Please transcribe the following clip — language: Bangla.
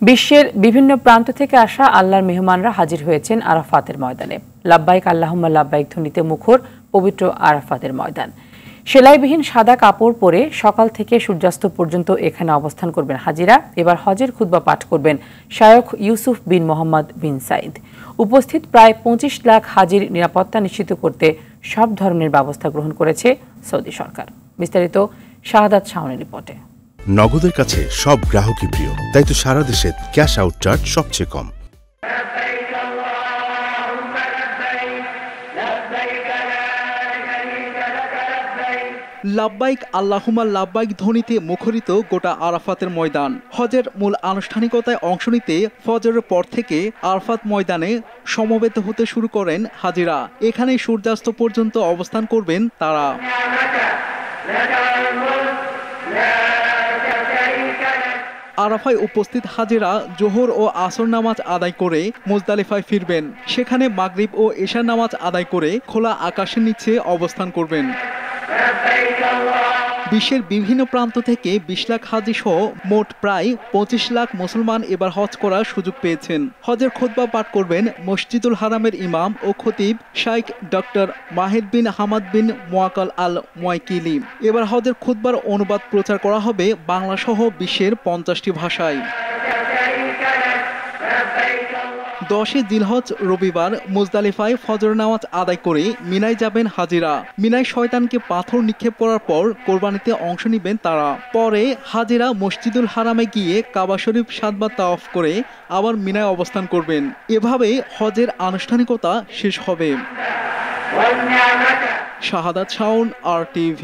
বিশ্বের বিভিন্ন প্রান্ত থেকে আসা আল্লাহর মেহমানরা হাজির হয়েছেন আরাফাতের ময়দানে। লাব্বাইক আল্লাহুম্মা লাব্বাইক ধ্বনিতে মুখর পবিত্র আরাফাতের ময়দান। সেলাইবিহীন সাদা কাপড় পরে সকাল থেকে সূর্যাস্ত পর্যন্ত এখানে অবস্থান করবেন হাজিরা। এবার হজের খুতবা পাঠ করবেন শায়খ ইউসুফ বিন মোহাম্মদ বিন সাইদ। উপস্থিত প্রায় ২৫ লাখ হাজির নিরাপত্তা নিশ্চিত করতে সব ধরনের ব্যবস্থা গ্রহণ করেছে সৌদি সরকার। বিস্তারিত শাহাদাত শাওনের রিপোর্টে। নগদের কাছে সব গ্রাহকই প্রিয়, তাই তো সারা দেশে ক্যাশ আউট চার্জ সবচেয়ে কম। লাব্বাইক আল্লাহুম্মা লাব্বাইক ধ্বনিতে মুখরিত গোটা আরাফাতের ময়দান। হজের মূল আনুষ্ঠানিকতায় অংশ নিতে ফজরের পর থেকে আরাফাত ময়দানে সমবেত হতে শুরু করেন হাজিরা। এখানে সূর্যাস্ত পর্যন্ত অবস্থান করবেন তারা। আরাফায় উপস্থিত হাজিরা জোহর ও আসর নামাজ আদায় করে মুজদালিফায় ফিরবেন। সেখানে মাগরিব ও এশার নামাজ আদায় করে খোলা আকাশের নিচে অবস্থান করবেন। বিশ্বের বিভিন্ন প্রান্ত থেকে ২০ লাখ হাজি সহ মোট প্রায় ২৫ লাখ মুসলমান এবার হজ করার সুযোগ পেয়েছেন। হজের খুতবা পাঠ করবেন মসজিদুল হারামের ইমাম ও খতিব শাইখ ডক্টর মাহির বিন হামাদ বিন মোয়াক্কাল আল মুয়াক্কিলি। এবার হজের খুতবার অনুবাদ প্রচার করা হবে বাংলা সহ বিশ্বের ৫০টি ভাষায়। ১০ জিলহজ রবিবার মুজদালিফায় ফজর নামাজ আদায় করে মিনায় যাবেন হাজিরা। মিনায় শয়তানকে পাথর নিক্ষেপ করার পর কোরবানিতে অংশ নেবেন তারা। পরে হাজিরা মসজিদুল হারামে গিয়ে কাবা শরীফ ৭ বার তাওয়াফ করে আবার মিনায় অবস্থান করবেন। এভাবে হজের আনুষ্ঠানিকতা শেষ হবে। শাহাদাত শাওন, RTV।